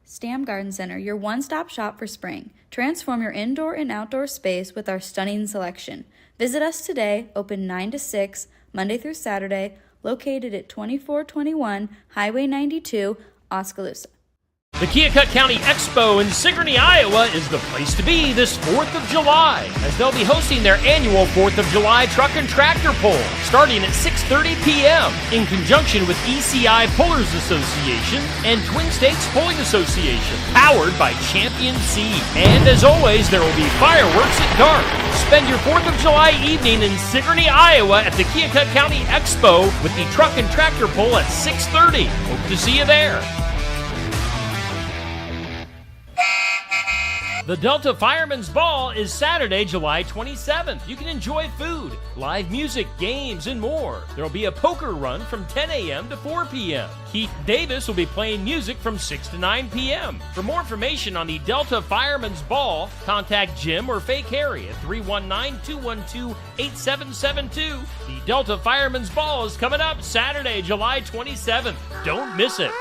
Stam Garden Center, your one-stop shop for spring. Transform your indoor and outdoor space with our stunning selection. Visit us today, open 9 to 6, Monday through Saturday, located at 2421 Highway 92, Oskaloosa. The Keokuk County Expo in Sigourney, Iowa is the place to be this 4th of July, as they'll be hosting their annual 4th of July Truck and Tractor Pull, starting at 6:30 p.m. in conjunction with ECI Pullers Association and Twin States Pulling Association, powered by Champion Seed. And as always, there will be fireworks at dark. Spend your 4th of July evening in Sigourney, Iowa at the Keokuk County Expo with the Truck and Tractor Pull at 6:30. Hope to see you there. The Delta Fireman's Ball is Saturday, July 27th. You can enjoy food, live music, games, and more. There will be a poker run from 10 a.m. to 4 p.m. Keith Davis will be playing music from 6 to 9 p.m. For more information on the Delta Fireman's Ball, contact Jim or Fake Harry at 319-212-8772. The Delta Fireman's Ball is coming up Saturday, July 27th. Don't miss it.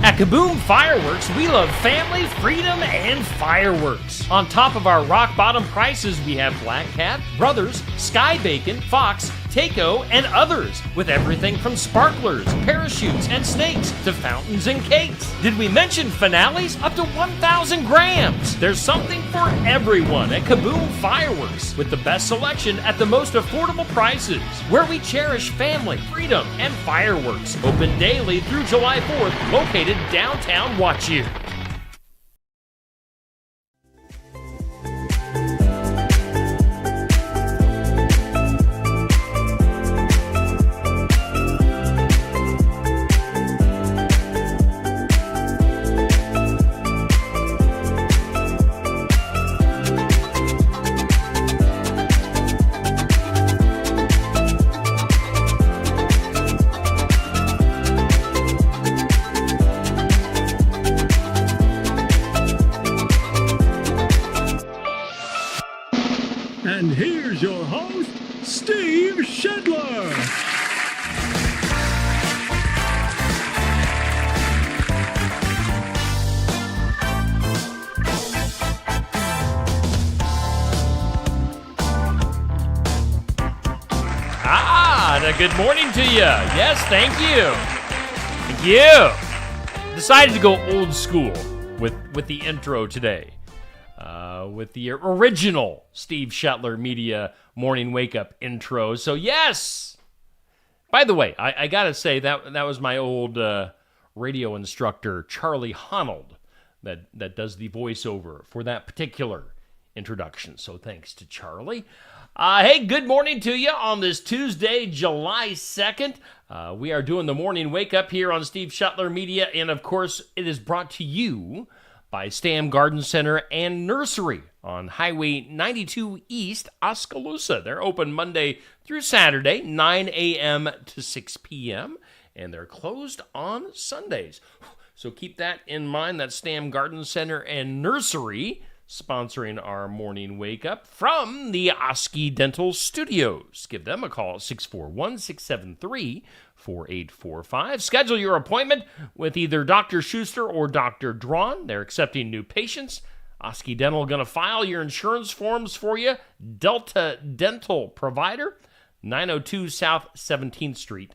At Kaboom Fireworks, we love family, freedom, and fireworks. On top of our rock-bottom prices, we have Black Cat, Brothers, Sky Bacon, Fox, Takeo, and others, with everything from sparklers, parachutes, and snakes to fountains and cakes. Did we mention finales? Up to 1,000 grams. There's something for everyone at Kaboom Fireworks, with the best selection at the most affordable prices, where we cherish family, freedom, and fireworks. Open daily through July 4th, located downtown Waukegan. And here's your host, Steve Shedler. Good morning to you. Yes, thank you. Thank you. Decided to go old school with the intro today. With the original Steve Shetler Media Morning Wake Up intro. So yes. By the way, I gotta say that was my old radio instructor, Charlie Honnold, that does the voiceover for that particular introduction. So thanks to Charlie. Hey, good morning to you on this Tuesday, July 2nd. We are doing the Morning Wake Up here on Steve Shetler Media, and of course, it is brought to you by Stam Garden Center and Nursery on Highway 92 East, Oskaloosa. They're open Monday through Saturday, 9 a.m. to 6 p.m., and they're closed on Sundays. So keep that in mind. That's Stam Garden Center and Nursery sponsoring our Morning Wake Up from the Oski Dental Studios. Give them a call at 641-673-4845. Schedule your appointment with either Dr. Schuster or Dr. Drawn. They're accepting new patients. Oski Dental going to file your insurance forms for you. Delta Dental Provider, 902 South 17th Street,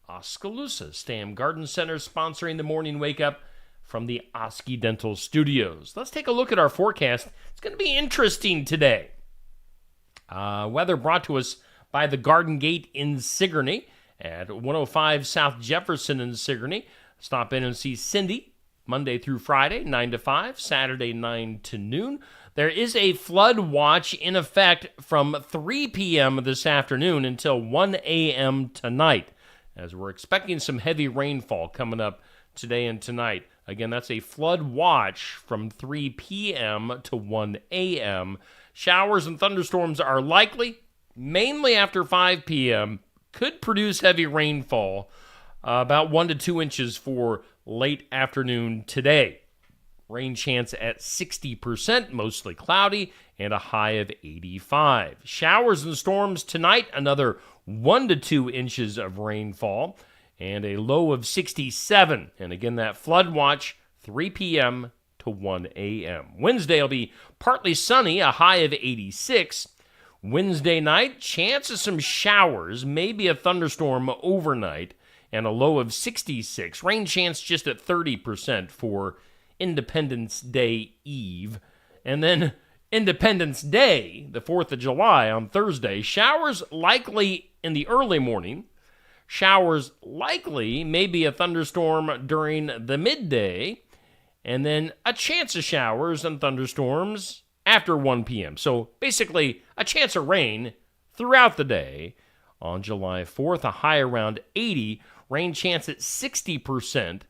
Oskaloosa. Stam Garden Center sponsoring the Morning Wake Up from the Oski Dental Studios. Let's take a look at our forecast. It's going to be interesting today. Weather brought to us by the Garden Gate in Sigourney at 105 South Jefferson in Sigourney. Stop in and see Cindy Monday through Friday, 9 to 5, Saturday, 9 to noon. There is a flood watch in effect from 3 p.m. this afternoon until 1 a.m. tonight, as we're expecting some heavy rainfall coming up today and tonight. Again, that's a flood watch from 3 p.m. to 1 a.m. Showers and thunderstorms are likely, mainly after 5 p.m. Could produce heavy rainfall, about 1 to 2 inches for late afternoon today. Rain chance at 60%, mostly cloudy, and a high of 85. Showers and storms tonight, another 1 to 2 inches of rainfall. and a low of 67. And again, that flood watch, 3 p.m. to 1 a.m. Wednesday will be partly sunny, a high of 86. Wednesday night, chance of some showers, maybe a thunderstorm overnight, and a low of 66. Rain chance just at 30% for Independence Day Eve. And then Independence Day, the 4th of July on Thursday, showers likely in the early morning. Showers likely, maybe a thunderstorm during the midday, and then a chance of showers and thunderstorms after 1 p.m. So basically, a chance of rain throughout the day on July 4th, a high around 80, rain chance at 60%.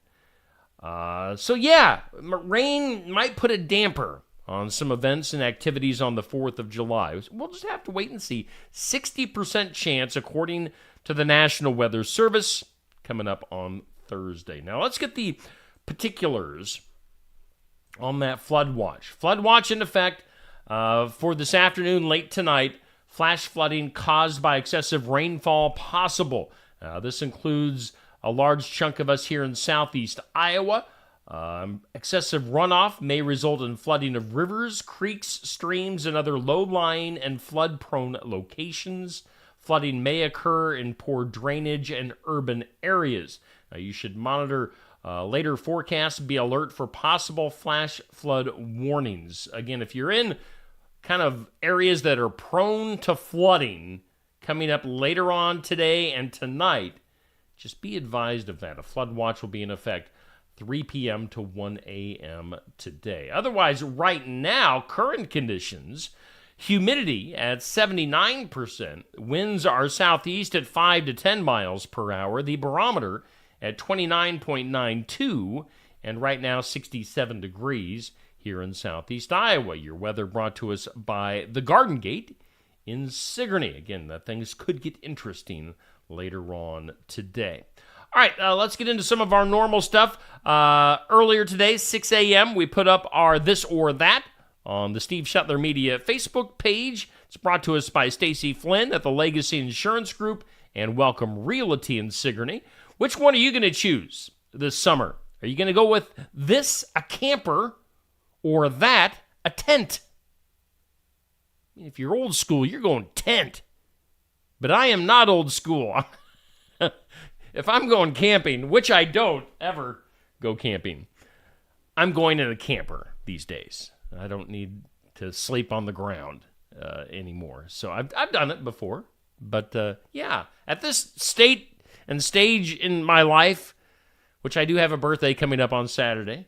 So yeah, rain might put a damper on some events and activities on the 4th of July. We'll just have to wait and see. 60% chance, according to the National Weather Service, coming up on Thursday. Now, let's get the particulars on that flood watch. Flood watch in effect for this afternoon, late tonight. Flash flooding caused by excessive rainfall possible. This includes a large chunk of us here in southeast Iowa. Excessive runoff may result in flooding of rivers, creeks, streams, and other low-lying and flood-prone locations. Flooding may occur in poor drainage and urban areas. You should monitor later forecasts, be alert for possible flash flood warnings. Again, if you're in kind of areas that are prone to flooding coming up later on today and tonight, just be advised of that. A flood watch will be in effect 3 p.m. to 1 a.m. today. Otherwise, right now, current conditions, humidity at 79%, winds are southeast at 5 to 10 miles per hour, the barometer at 29.92, and right now 67 degrees here in southeast Iowa. Your weather brought to us by the Garden Gate in Sigourney. Again, things could get interesting later on today. All right, let's get into some of our normal stuff. Earlier today, 6 a.m., we put up our This or That on the Steve Shetler Media Facebook page. It's brought to us by Stacy Flynn at the Legacy Insurance Group and Welcome Realty in Sigourney. Which one are you going to choose this summer? Are you going to go with this, a camper, or that, a tent? If you're old school, you're going tent. But I am not old school. If I'm going camping, which I don't ever go camping, I'm going in a camper these days. I don't need to sleep on the ground anymore. So I've done it before. But yeah, at this state and stage in my life, which I do have a birthday coming up on Saturday,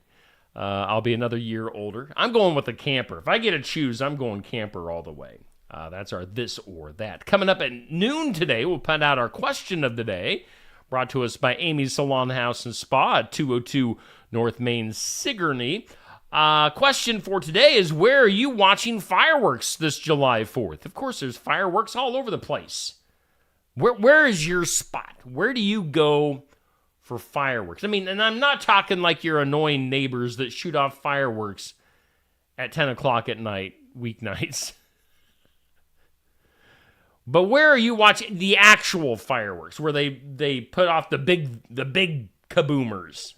I'll be another year older. I'm going with a camper. If I get to choose, I'm going camper all the way. That's our This or That. Coming up at noon today, we'll find out our question of the day, brought to us by Amy's Salon House and Spa at 202 North Main, Sigourney. Question for today is, where are you watching fireworks this July 4th? Of course, there's fireworks all over the place. Where is your spot? Where do you go for fireworks? I mean, and I'm not talking like your annoying neighbors that shoot off fireworks at 10 o'clock at night, weeknights. But where are you watching the actual fireworks, where they put off the big kaboomers?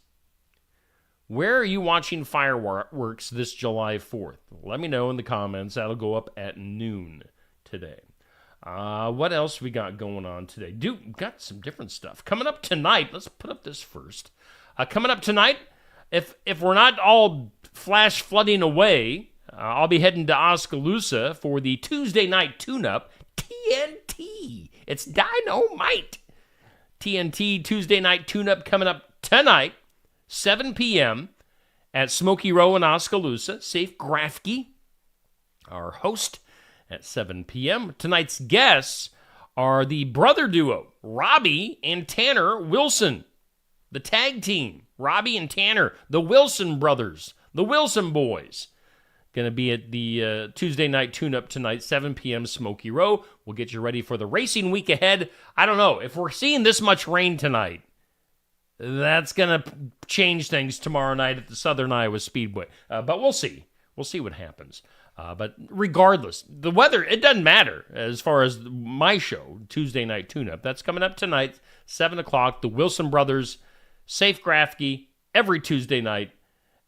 Where are you watching fireworks this July 4th? Let me know in the comments. That'll go up at noon today. What else we got going on today? Dude, got some different stuff. Coming up tonight, let's put up this first. Coming up tonight, if we're not all flash flooding away, I'll be heading to Oskaloosa for the Tuesday night tune-up, TNT. It's dynamite. TNT Tuesday night tune-up coming up tonight, 7 p.m. at Smoky Row in Oskaloosa. Safe Grafke, our host, at 7 p.m. Tonight's guests are the brother duo, Robbie and Tanner Wilson. The tag team, Robbie and Tanner, the Wilson brothers, the Wilson boys. Going to be at the Tuesday night tune-up tonight, 7 p.m. Smoky Row. We'll get you ready for the racing week ahead. I don't know. If we're seeing this much rain tonight, that's going to change things tomorrow night at the Southern Iowa Speedway. But we'll see. We'll see what happens. But regardless, the weather, it doesn't matter as far as my show, Tuesday Night Tune-Up. That's coming up tonight, 7 o'clock. The Wilson Brothers, Safe Grafke, every Tuesday night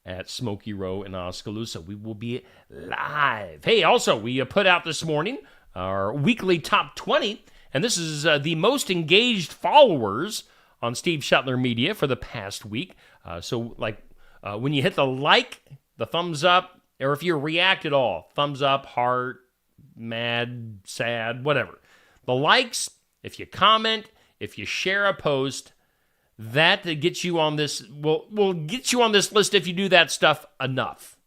at Smoky Row in Oskaloosa. We will be live. Hey, also, we put out this morning our weekly top 20, and this is the most engaged followers on Steve Shetler Media for the past week. When you hit the like, the thumbs up, or if you react at all, thumbs up, heart, mad, sad, whatever. The likes, if you comment, if you share a post, that gets you on this, will get you on this list if you do that stuff enough.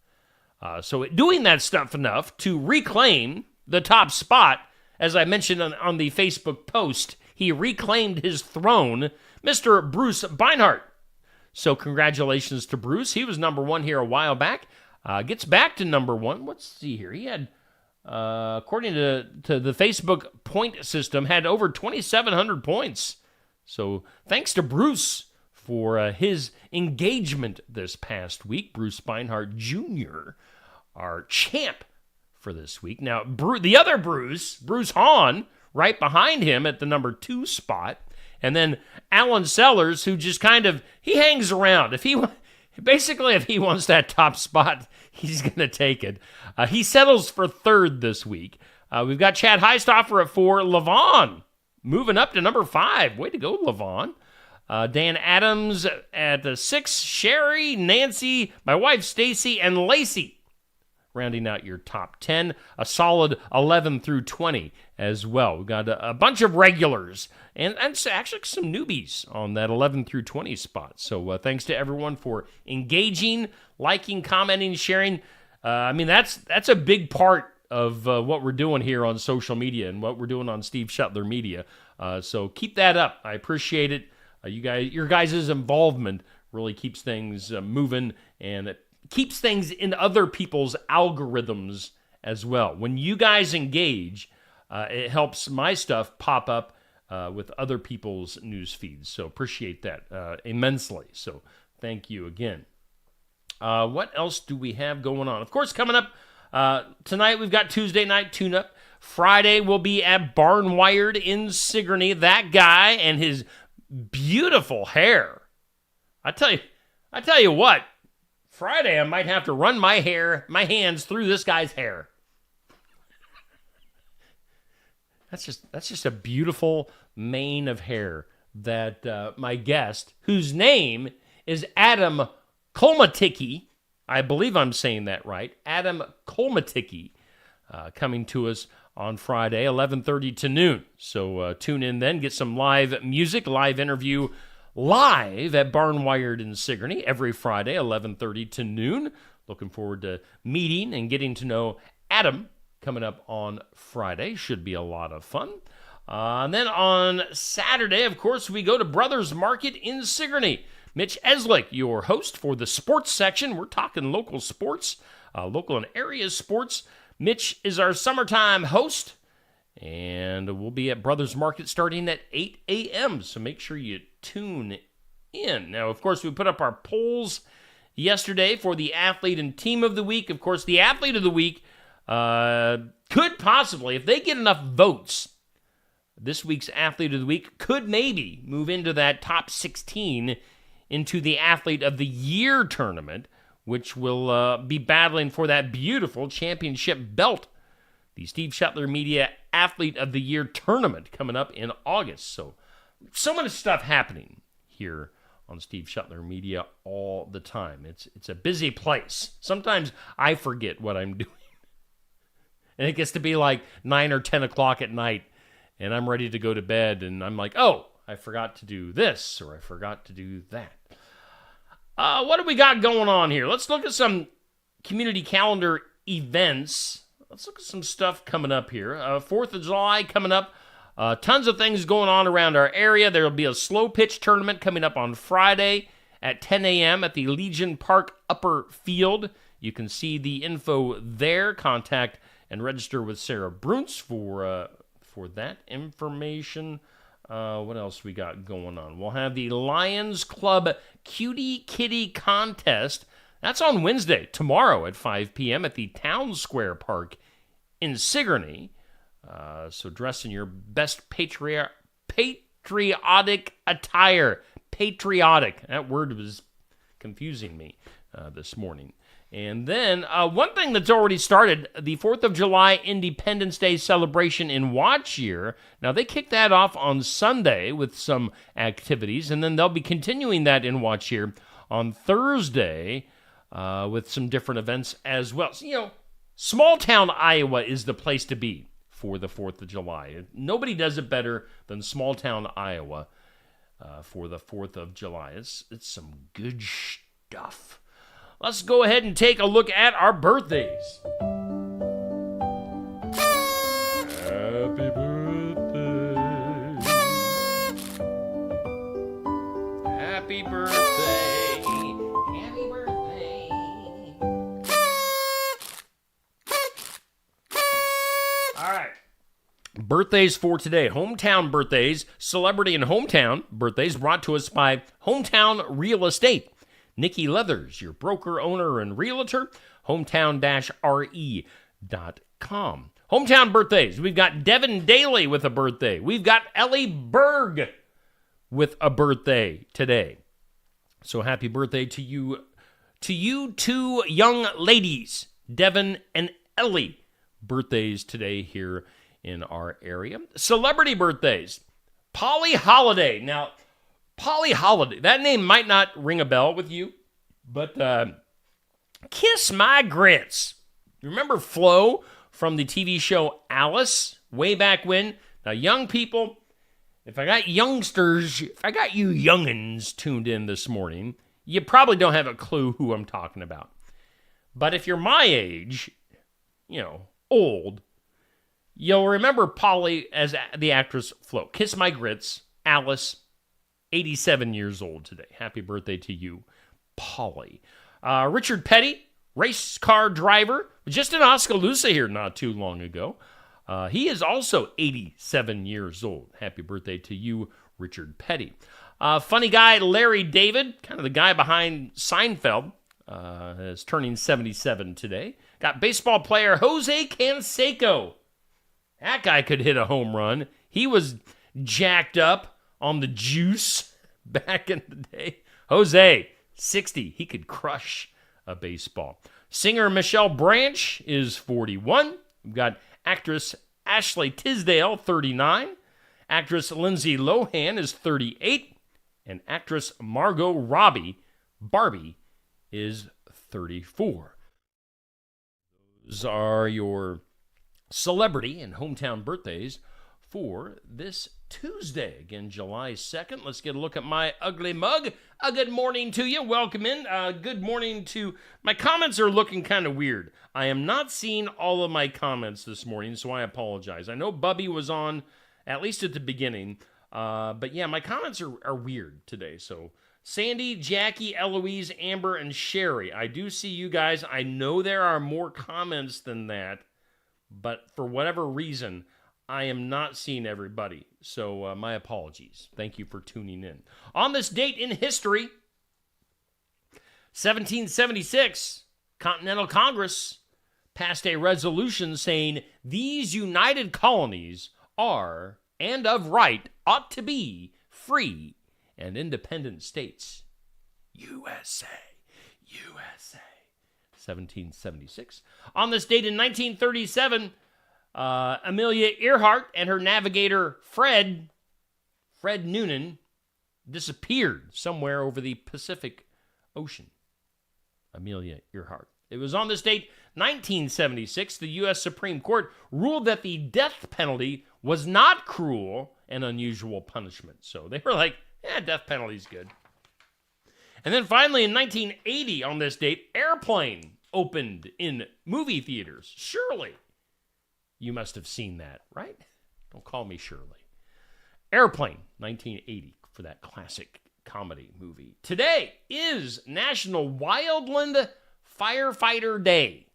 So doing that stuff enough to reclaim the top spot, as I mentioned on the Facebook post, he reclaimed his throne, Mr. Bruce Beinhart. So congratulations to Bruce. He was number one here a while back. Gets back to number one. Let's see here. He had, according to the Facebook point system, had over 2,700 points. So thanks to Bruce for his engagement this past week. Bruce Beinhart Jr., our champ for this week. Now, the other Bruce Hahn, right behind him at the number 2 spot. And then Alan Sellers, who just he hangs around. If he wants that top spot, he's going to take it. He settles for 3rd this week. We've got Chad Heistoffer at 4. Levon moving up to number 5. Way to go, Levon. Dan Adams at 6. Sherry, Nancy, my wife Stacy, and Lacey rounding out your top 10. A solid 11 through 20 as well. We've got a bunch of regulars and actually some newbies on that 11 through 20 spot. So thanks to everyone for engaging, liking, commenting, sharing. That's a big part of what we're doing here on social media and what we're doing on Steve Shetler Media. So keep that up. I appreciate it. Your guys' involvement really keeps things moving, and it keeps things in other people's algorithms as well. When you guys engage, it helps my stuff pop up with other people's news feeds. So appreciate that immensely. So thank you again. What else do we have going on? Of course, coming up tonight, we've got Tuesday Night Tune-Up. Friday, we'll be at Barnwired in Sigourney. That guy and his beautiful hair. I tell you what, Friday I might have to run my hands through this guy's hair. That's just a beautiful mane of hair that my guest, whose name is Adam Kolmaticki, I believe I'm saying that right, Adam Kolmaticki, coming to us on Friday, 11:30 to noon. So tune in then, get some live music, live interview, live at Barnwired in Sigourney every Friday, 11:30 to noon. Looking forward to meeting and getting to know Adam coming up on Friday. Should be a lot of fun. And then on Saturday, of course, we go to Brothers Market in Sigourney. Mitch Eslick, your host for the sports section. We're talking local sports, local and area sports. Mitch is our summertime host, and we'll be at Brothers Market starting at 8 a.m., so make sure you tune in. Now, of course, we put up our polls yesterday for the Athlete and Team of the Week. Of course, the Athlete of the Week could possibly, if they get enough votes, this week's Athlete of the Week could maybe move into that top 16 into the Athlete of the Year tournament, which will be battling for that beautiful championship belt. The Steve Shetler Media Athlete of the Year tournament coming up in August. So much stuff happening here on Steve Shetler Media all the time. It's a busy place. Sometimes I forget what I'm doing. And it gets to be like 9 or 10 o'clock at night, and I'm ready to go to bed, and I'm like, oh, I forgot to do this, or I forgot to do that. What do we got going on here? Let's look at some community calendar events. Let's look at some stuff coming up here. 4th of July coming up. Tons of things going on around our area. There will be a slow pitch tournament coming up on Friday at 10 a.m. at the Legion Park Upper Field. You can see the info there. Contact and register with Sarah Bruntz for that information. What else we got going on? We'll have the Lions Club Cutie Kitty Contest. That's on Wednesday, tomorrow at 5 p.m. at the Town Square Park in Sigourney. So dress in your best patriotic attire. Patriotic. That word was confusing me this morning. And then one thing that's already started, the 4th of July Independence Day celebration in Watchyear. Now, they kicked that off on Sunday with some activities, and then they'll be continuing that in Watchyear on Thursday with some different events as well. So, small town Iowa is the place to be for the 4th of July. Nobody does it better than small town Iowa for the 4th of July. It's some good stuff. Let's go ahead and take a look at our birthdays. Happy birthday. Happy birthday. Happy birthday. All right. Birthdays for today. Hometown birthdays. Celebrity and hometown birthdays brought to us by Hometown Real Estate. Nikki Leathers, your broker, owner, and realtor, hometown-re.com. Hometown birthdays. We've got Devin Daly with a birthday. We've got Ellie Berg with a birthday today. So happy birthday to you two young ladies, Devin and Ellie. Birthdays today here in our area. Celebrity birthdays. Polly Holiday. Now, Polly Holiday, that name might not ring a bell with you, but Kiss My Grits. Remember Flo from the TV show Alice way back when? Now, young people, if I got you youngins tuned in this morning, you probably don't have a clue who I'm talking about. But if you're my age, old, you'll remember Polly as the actress Flo. Kiss My Grits, Alice, 87 years old today. Happy birthday to you, Polly. Richard Petty, race car driver, just in Oskaloosa here not too long ago. He is also 87 years old. Happy birthday to you, Richard Petty. Funny guy, Larry David, kind of the guy behind Seinfeld, is turning 77 today. Got baseball player Jose Canseco. That guy could hit a home run. He was jacked up on the juice back in the day. Jose, 60. He could crush a baseball. Singer Michelle Branch is 41. We've got actress Ashley Tisdale, 39. Actress Lindsay Lohan is 38. And actress Margot Robbie, Barbie, is 34. Those are your celebrity and hometown birthdays for this Tuesday. Again, July 2nd. Let's get a look at my ugly mug. A good morning to you. Welcome in. Good morning to... My comments are looking kind of weird. I am not seeing all of my comments this morning, so I apologize. I know Bubby was on, at least at the beginning. But yeah, my comments are weird today. So Sandy, Jackie, Eloise, Amber, and Sherry. I do see you guys. I know there are more comments than that. But for whatever reason, I am not seeing everybody, so my apologies. Thank you for tuning in. On this date in history, 1776, Continental Congress passed a resolution saying these united colonies are, and of right, ought to be free and independent states. USA. 1776. On this date in 1937, Amelia Earhart and her navigator Fred Noonan disappeared somewhere over the Pacific Ocean. Amelia Earhart. It was on this date, 1976, the U.S. Supreme Court ruled that the death penalty was not cruel and unusual punishment. So they were like, death penalty's good. And then finally in 1980, on this date, Airplane opened in movie theaters. Surely you must have seen that, right? Don't call me Shirley. Airplane, 1980, for that classic comedy movie. Today is National Wildland Firefighter Day.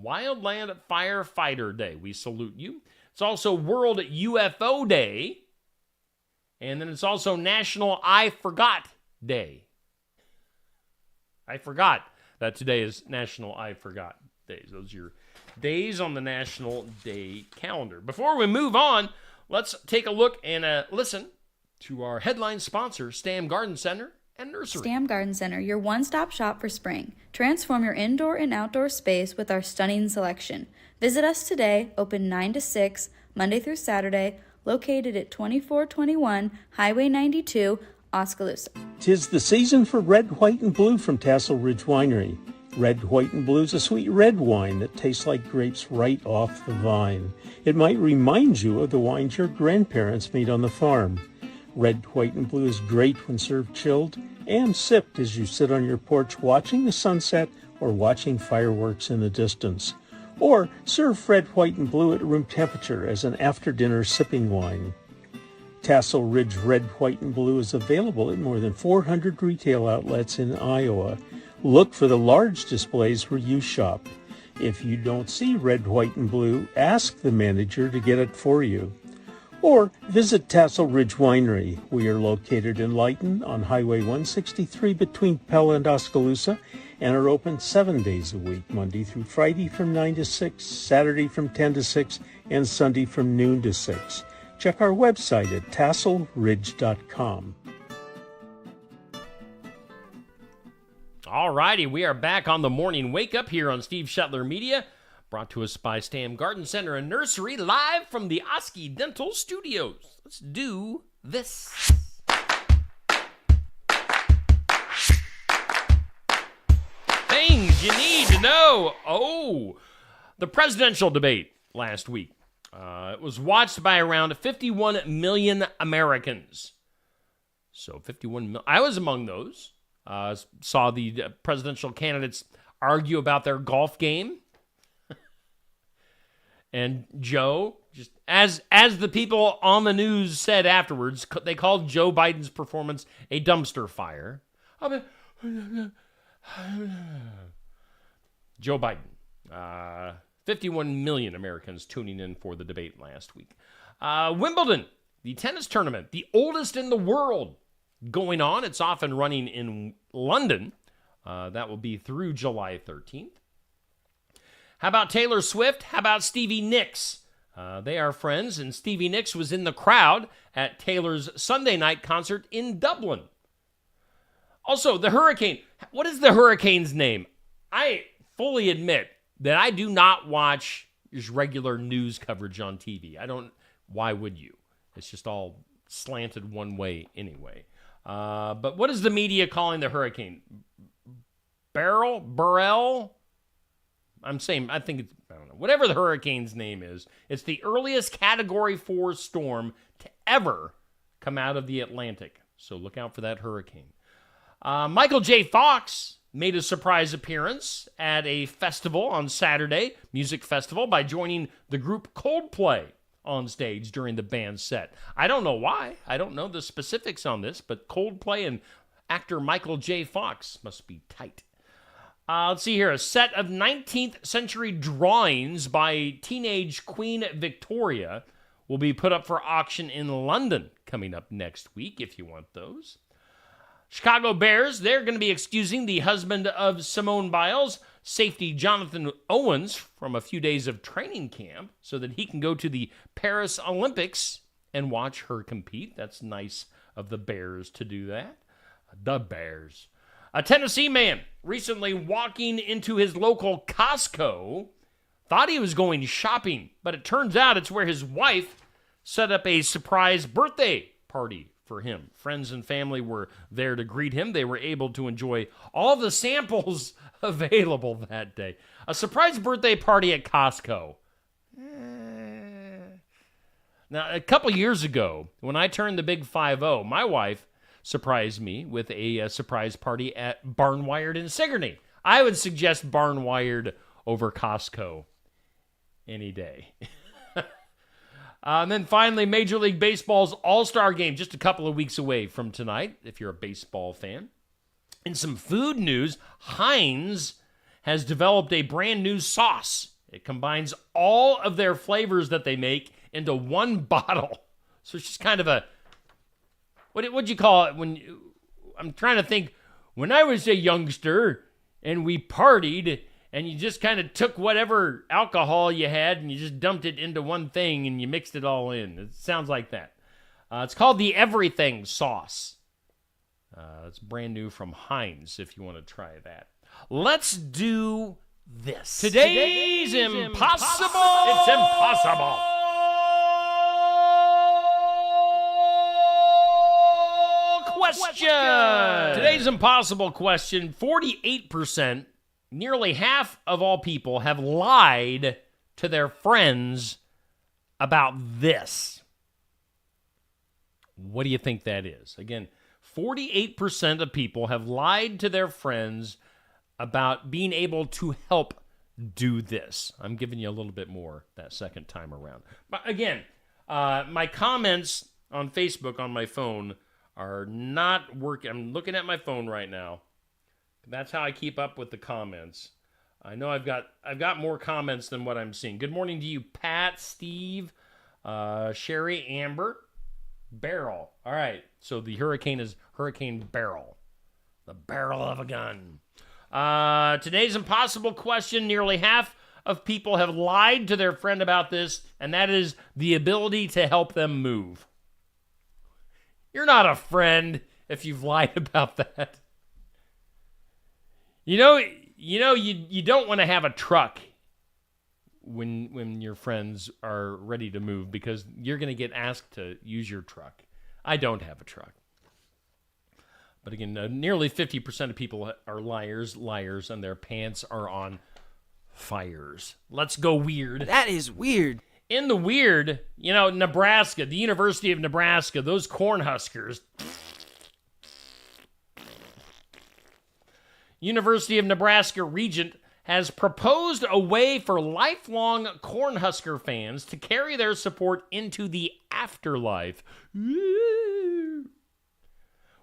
Wildland Firefighter Day. We salute you. It's also World UFO Day. And then it's also National I Forgot Day. I forgot that today is National I Forgot Days. Those are your days on the National Day calendar. Before we move on, let's take a look and listen to our headline sponsor, Stam Garden Center and Nursery. Stam Garden Center, your one-stop shop for spring. Transform your indoor and outdoor space with our stunning selection. Visit us today, open 9 to 6, Monday through Saturday, located at 2421 Highway 92, Oskaloosa. 'Tis the season for red, white, and blue from Tassel Ridge Winery. Red, white, and blue is a sweet red wine that tastes like grapes right off the vine. It might remind you of the wines your grandparents made on the farm. Red, white, and blue is great when served chilled and sipped as you sit on your porch watching the sunset or watching fireworks in the distance. Or serve red, white, and blue at room temperature as an after-dinner sipping wine. Tassel Ridge Red, White, and Blue is available at more than 400 retail outlets in Iowa. Look for the large displays where you shop. If you don't see red, white, and blue, ask the manager to get it for you. Or visit Tassel Ridge Winery. We are located in Lyton on Highway 163 between Pella and Oskaloosa and are open 7 days a week, Monday through Friday from 9 to 6, Saturday from 10 to 6, and Sunday from noon to 6. Check our website at tasselridge.com. All righty, we are back on the morning wake up here on Steve Shetler Media, brought to us by Stam Garden Center and Nursery, live from the Oski Dental Studios. Let's do this. Things you need to know. Oh, the presidential debate last week. It was watched by around 51 million Americans. So 51 million. I was among those. Saw the presidential candidates argue about their golf game. And Joe, just as the people on the news said afterwards, they called Joe Biden's performance a dumpster fire. Joe Biden. 51 million Americans tuning in for the debate last week. Wimbledon, the tennis tournament, the oldest in the world, going on. It's off and running in London. That will be through July 13th. How about Taylor Swift? How about Stevie Nicks? They are friends, and Stevie Nicks was in the crowd at Taylor's Sunday night concert in Dublin. Also, the Hurricane. What is the Hurricane's name? I fully admit that I do not watch just regular news coverage on TV. I don't. Why would you? It's just all slanted one way anyway. But what is the media calling the hurricane? Burrell? I think it's, I don't know. Whatever the hurricane's name is, it's the earliest Category 4 storm to ever come out of the Atlantic. So look out for that hurricane. Michael J. Fox made a surprise appearance at a festival on Saturday, music festival, by joining the group Coldplay on stage during the band's set. I don't know why. I don't know the specifics on this, but Coldplay and actor Michael J. Fox must be tight. Let's see here. A set of 19th century drawings by teenage Queen Victoria will be put up for auction in London coming up next week, if you want those. Chicago Bears, they're going to be excusing the husband of Simone Biles, safety Jonathan Owens, from a few days of training camp so that he can go to the Paris Olympics and watch her compete. That's nice of the Bears to do that. The Bears. A Tennessee man recently walking into his local Costco thought he was going shopping, but it turns out it's where his wife set up a surprise birthday party for him. Friends and family were there to greet him. They were able to enjoy all the samples available that day. A surprise birthday party at Costco. Now, a couple years ago, when I turned the big 5-0, my wife surprised me with a surprise party at Barnwired in Sigourney. I would suggest Barnwired over Costco any day. And then finally, Major League Baseball's All-Star Game, just a couple of weeks away from tonight, if you're a baseball fan. In some food news, Heinz has developed a brand new sauce. It combines all of their flavors that they make into one bottle. So it's just kind of a, what'd you call it? I'm trying to think, when I was a youngster, and we partied, and you just kind of took whatever alcohol you had and you just dumped it into one thing and you mixed it all in. It sounds like that. It's called the Everything Sauce. It's brand new from Heinz if you want to try that. Let's do this. Today's impossible. It's impossible. Question. Today's impossible question. 48%, nearly half of all people, have lied to their friends about this. What do you think that is? Again, 48% of people have lied to their friends about being able to help do this. I'm giving you a little bit more that second time around. But again, my comments on Facebook on my phone are not working. I'm looking at my phone right now. That's how I keep up with the comments. I know I've got more comments than what I'm seeing. Good morning to you, Pat, Steve, Sherry, Amber, Barrel. All right, so the hurricane is Hurricane Barrel, the barrel of a gun. Today's impossible question. Nearly half of people have lied to their friend about this, and that is the ability to help them move. You're not a friend if you've lied about that. You don't want to have a truck when your friends are ready to move because you're going to get asked to use your truck. I don't have a truck. But again, nearly 50% of people are liars, and their pants are on fires. Let's go weird. That is weird. In the weird, Nebraska, the University of Nebraska, those Cornhuskers. University of Nebraska Regent has proposed a way for lifelong Cornhusker fans to carry their support into the afterlife.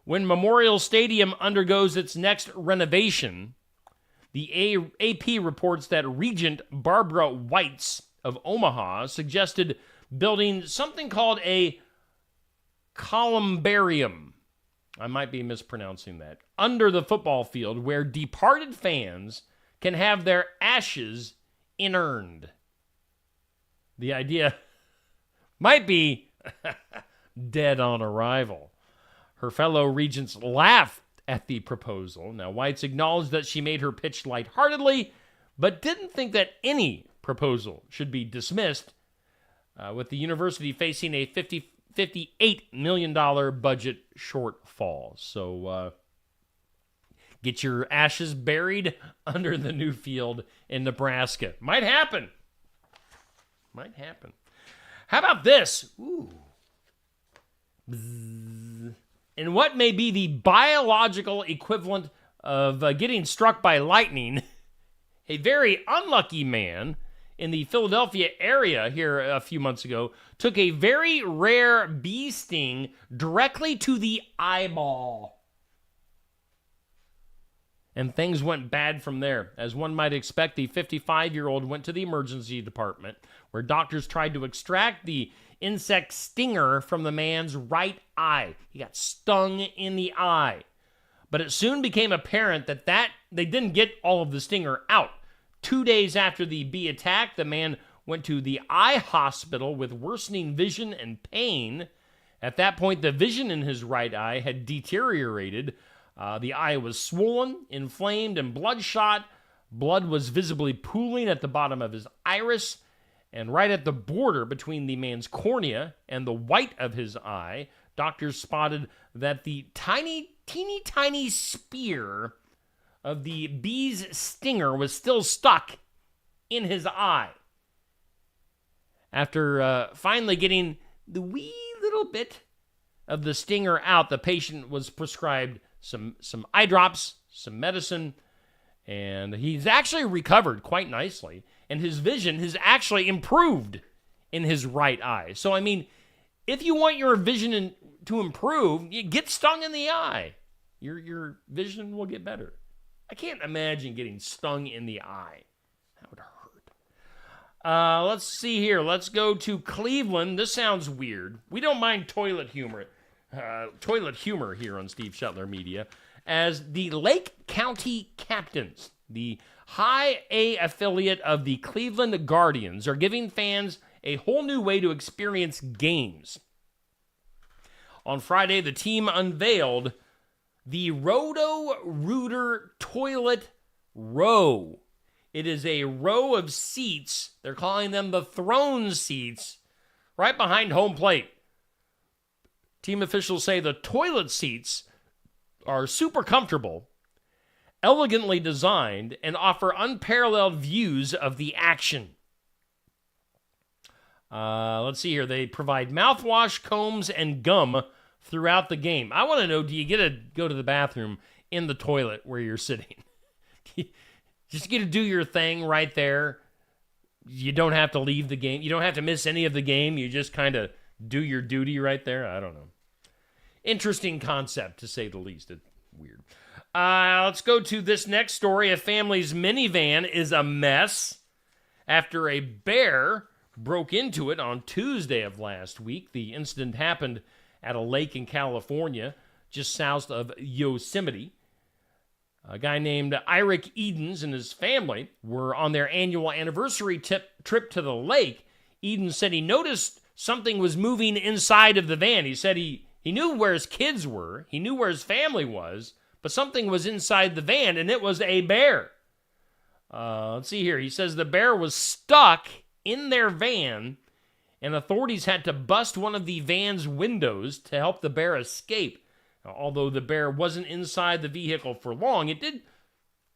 When Memorial Stadium undergoes its next renovation, the AP reports that Regent Barbara Whites of Omaha suggested building something called a columbarium. I might be mispronouncing that. Under the football field where departed fans can have their ashes inurned. The idea might be dead on arrival. Her fellow regents laughed at the proposal. Now, Whites acknowledged that she made her pitch lightheartedly, but didn't think that any proposal should be dismissed, with the university facing a $58 million budget shortfall. So get your ashes buried under the new field in Nebraska. Might happen. How about this? Ooh. Bzzz. In what may be the biological equivalent of getting struck by lightning, a very unlucky man in the Philadelphia area here a few months ago took a very rare bee sting directly to the eyeball. And things went bad from there. As one might expect, the 55-year-old went to the emergency department where doctors tried to extract the insect stinger from the man's right eye. He got stung in the eye. But it soon became apparent that they didn't get all of the stinger out. 2 days after the bee attack, the man went to the eye hospital with worsening vision and pain. At that point, the vision in his right eye had deteriorated. The eye was swollen, inflamed, and bloodshot. Blood was visibly pooling at the bottom of his iris. And right at the border between the man's cornea and the white of his eye, doctors spotted that the teeny tiny spear of the bee's stinger was still stuck in his eye. After finally getting the wee little bit of the stinger out, the patient was prescribed some eye drops, some medicine, and he's actually recovered quite nicely. And his vision has actually improved in his right eye. So, I mean, if you want your vision to improve, you get stung in the eye. Your vision will get better. I can't imagine getting stung in the eye. That would hurt. Let's see here. Let's go to Cleveland. This sounds weird. We don't mind toilet humor here on Steve Shetler Media. as the Lake County Captains, the High A affiliate of the Cleveland Guardians, are giving fans a whole new way to experience games. On Friday, the team unveiled the Roto-Rooter Toilet Row. It is a row of seats, they're calling them the throne seats, right behind home plate. Team officials say the toilet seats are super comfortable, elegantly designed, and offer unparalleled views of the action. Let's see here. They provide mouthwash, combs, and gum throughout the game. I want to know, do you get to go to the bathroom in the toilet where you're sitting? Just get to do your thing right there. You don't have to leave the game. You don't have to miss any of the game. You just kind of do your duty right there. I don't know. Interesting concept, to say the least. It's weird. Let's go to this next story. A family's minivan is a mess after a bear broke into it on Tuesday of last week. The incident happened at a lake in California, just south of Yosemite. A guy named Eric Edens and his family were on their annual anniversary trip to the lake. Edens said he noticed something was moving inside of the van. He said he knew where his kids were, he knew where his family was, but something was inside the van, and it was a bear. Let's see here. He says the bear was stuck in their van, and authorities had to bust one of the van's windows to help the bear escape. Although the bear wasn't inside the vehicle for long, it did,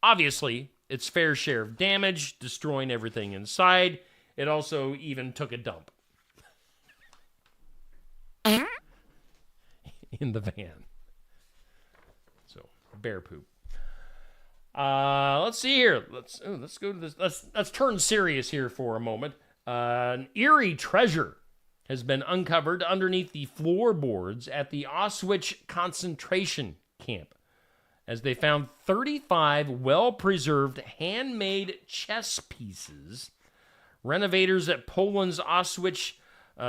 obviously, its fair share of damage, destroying everything inside. It also even took a dump in the van. So, bear poop. Let's see here. Let's go to this. Let's turn serious here for a moment. An eerie treasure has been uncovered underneath the floorboards at the Auschwitz concentration camp, as they found 35 well-preserved handmade chess pieces. Renovators at Poland's Auschwitz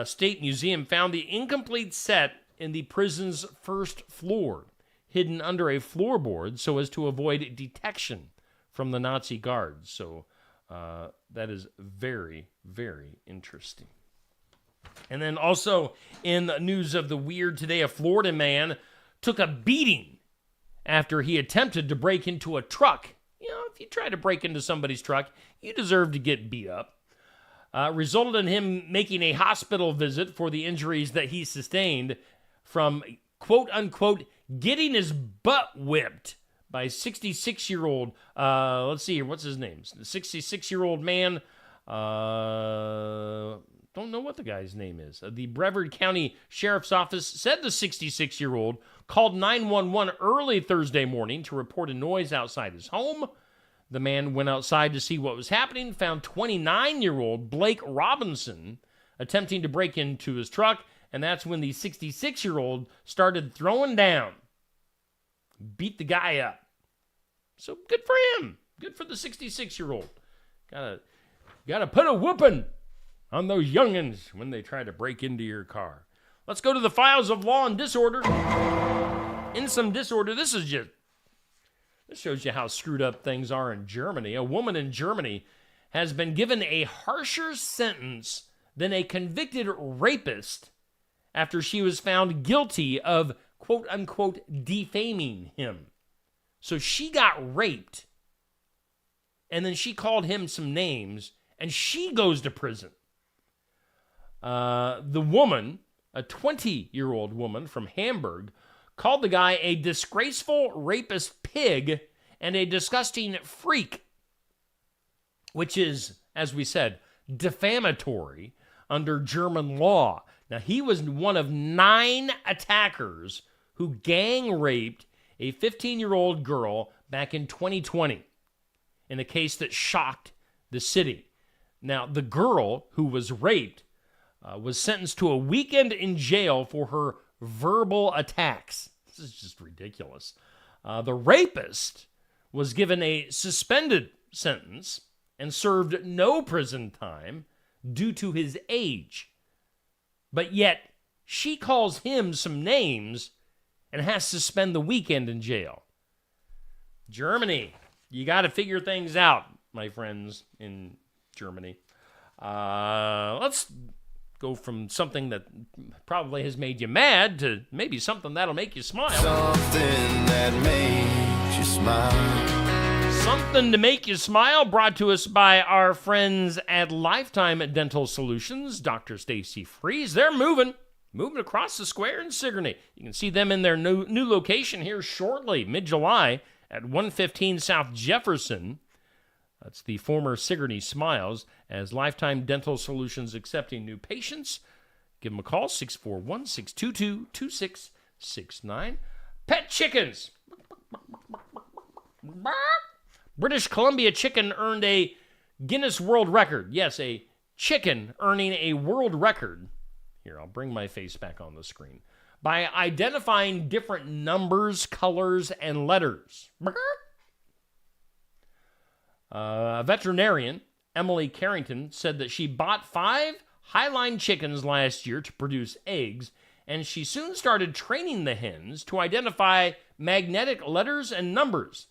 State Museum found the incomplete set in the prison's first floor, hidden under a floorboard so as to avoid detection from the Nazi guards. So that is very, very interesting. And then also in the news of the weird today, a Florida man took a beating after he attempted to break into a truck. You know, if you try to break into somebody's truck, you deserve to get beat up. Resulted in him making a hospital visit for the injuries that he sustained from, quote unquote, getting his butt whipped by 66-year-old, let's see here, what's his name? The 66-year-old man, don't know what the guy's name is. The Brevard County Sheriff's Office said the 66-year-old called 911 early Thursday morning to report a noise outside his home. The man went outside to see what was happening, found 29-year-old Blake Robinson attempting to break into his truck, and that's when the 66-year-old started throwing down. Beat the guy up. So good for him. Good for the 66-year-old. Gotta put a whooping on those youngins when they try to break into your car. Let's go to the files of law and disorder. In some disorder, this shows you how screwed up things are in Germany. A woman in Germany has been given a harsher sentence than a convicted rapist after she was found guilty of, quote unquote, defaming him. So she got raped, and then she called him some names, and she goes to prison. The woman, a 20-year-old woman from Hamburg, called the guy a disgraceful rapist pig and a disgusting freak, which is, as we said, defamatory under German law. Now, he was one of 9 attackers who gang raped a 15-year-old girl back in 2020 in a case that shocked the city. Now, the girl who was raped was sentenced to a weekend in jail for her verbal attacks. This is just ridiculous. The rapist was given a suspended sentence and served no prison time due to his age. But yet, she calls him some names and has to spend the weekend in jail. Germany. You got to figure things out, my friends in Germany. Let's go from something that probably has made you mad to maybe something that'll make you smile. Something that makes you smile. Something to make you smile, brought to us by our friends at Lifetime Dental Solutions, Dr. Stacy Freeze. They're moving across the square in Sigourney. You can see them in their new location here shortly, mid-July, at 115 South Jefferson. That's the former Sigourney Smiles, as Lifetime Dental Solutions accepting new patients. Give them a call, 641-622-2669. Pet chickens. British Columbia chicken earned a Guinness World Record. Yes, a chicken earning a world record. Here, I'll bring my face back on the screen. By identifying different numbers, colors, and letters. A veterinarian, Emily Carrington, said that she bought 5 Highline chickens last year to produce eggs, and she soon started training the hens to identify magnetic letters and numbers.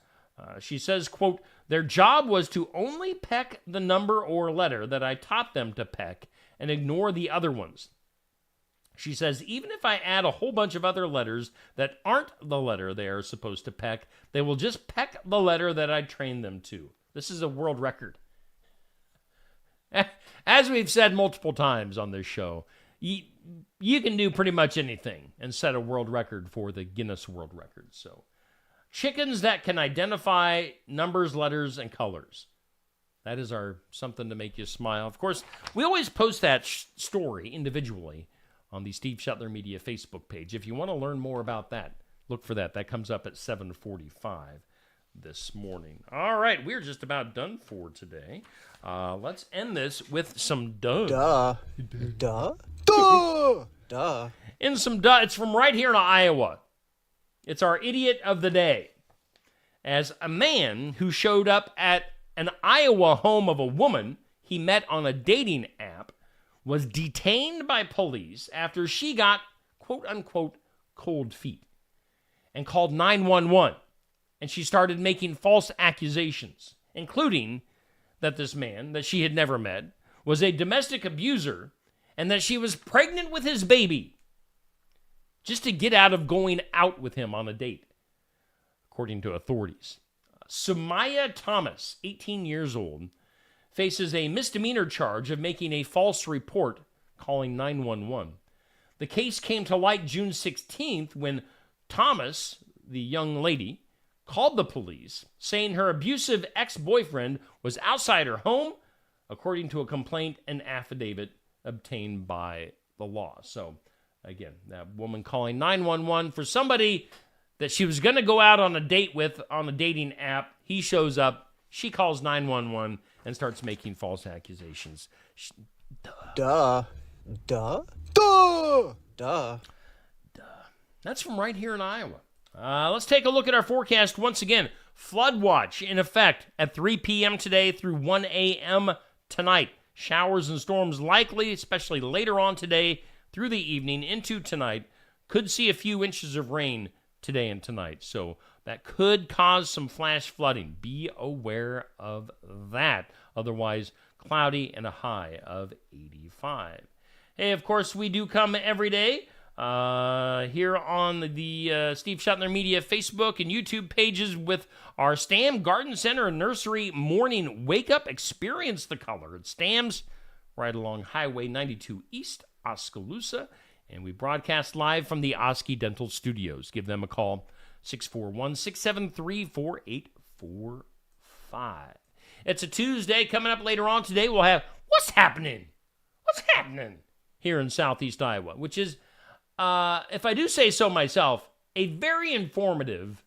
She says, quote, their job was to only peck the number or letter that I taught them to peck and ignore the other ones. She says, even if I add a whole bunch of other letters that aren't the letter they are supposed to peck, they will just peck the letter that I trained them to. This is a world record. As we've said multiple times on this show, you can do pretty much anything and set a world record for the Guinness World Record. So, chickens that can identify numbers, letters, and colors. That is our something to make you smile. Of course, we always post that story individually on the Steve Shetler Media Facebook page. If you want to learn more about that, look for that. That comes up at 7:45 this morning. All right, we're just about done for today. Let's end this with some duh. Duh. Duh. Duh. Duh. In some duh. It's from right here in Iowa. It's our idiot of the day. As a man who showed up at an Iowa home of a woman he met on a dating app was detained by police after she got, quote-unquote, cold feet and called 911. And she started making false accusations, including that this man that she had never met was a domestic abuser and that she was pregnant with his baby just to get out of going out with him on a date, according to authorities. Sumaya Thomas, 18 years old, faces a misdemeanor charge of making a false report calling 911. The case came to light June 16th when Thomas, the young lady, called the police saying her abusive ex-boyfriend was outside her home, according to a complaint and affidavit obtained by the law. So, again, that woman calling 911 for somebody that she was going to go out on a date with on a dating app. He shows up, she calls 911 and starts making false accusations. Duh. Duh. Duh. Duh. That's from right here in Iowa. Let's take a look at our forecast once again. Flood watch in effect at 3 p.m. today through 1 a.m. tonight. Showers and storms likely, especially later on today through the evening into tonight. Could see a few inches of rain today and tonight. So that could cause some flash flooding. Be aware of that. Otherwise, cloudy and a high of 85. Hey, of course, we do come every day here on the Steve Shetler Media Facebook and YouTube pages with our Stam Garden Center and Nursery Morning Wake Up. Experience the color at Stam's right along Highway 92 East, Oskaloosa. And we broadcast live from the Oski Dental Studios. Give them a call, 641-673-4845. It's a Tuesday. Coming up later on today, we'll have What's Happening? What's Happening here in Southeast Iowa, which is, if I do say so myself, a very informative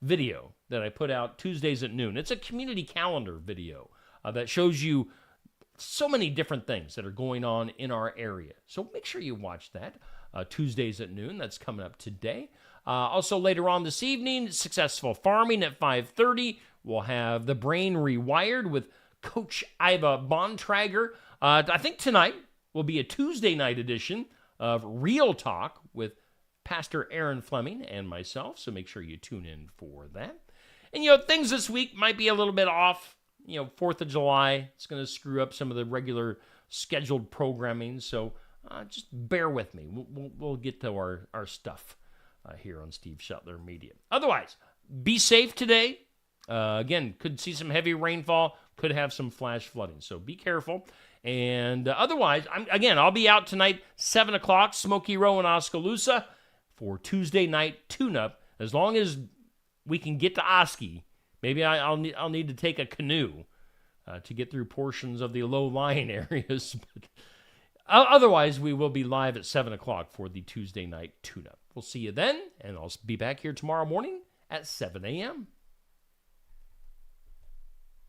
video that I put out Tuesdays at noon. It's a community calendar video that shows you so many different things that are going on in our area. So make sure you watch that Tuesdays at noon. That's coming up today. Also later on this evening, Successful Farming at 5:30. We'll have The Brain Rewired with Coach Iva Bontrager. I think tonight will be a Tuesday night edition of Real Talk with Pastor Aaron Fleming and myself. So make sure you tune in for that. And, things this week might be a little bit off. 4th of July, it's going to screw up some of the regular scheduled programming. So just bear with me. We'll get to our stuff here on Steve Shetler Media. Otherwise, be safe today. Again, could see some heavy rainfall, could have some flash flooding. So be careful. And otherwise, I'll be out tonight, 7 o'clock, Smoky Row in Oskaloosa for Tuesday night tune-up. As long as we can get to Oski, maybe I'll need to take a canoe to get through portions of the low-lying areas. But otherwise, we will be live at 7 o'clock for the Tuesday night tune-up. We'll see you then, and I'll be back here tomorrow morning at 7 a.m.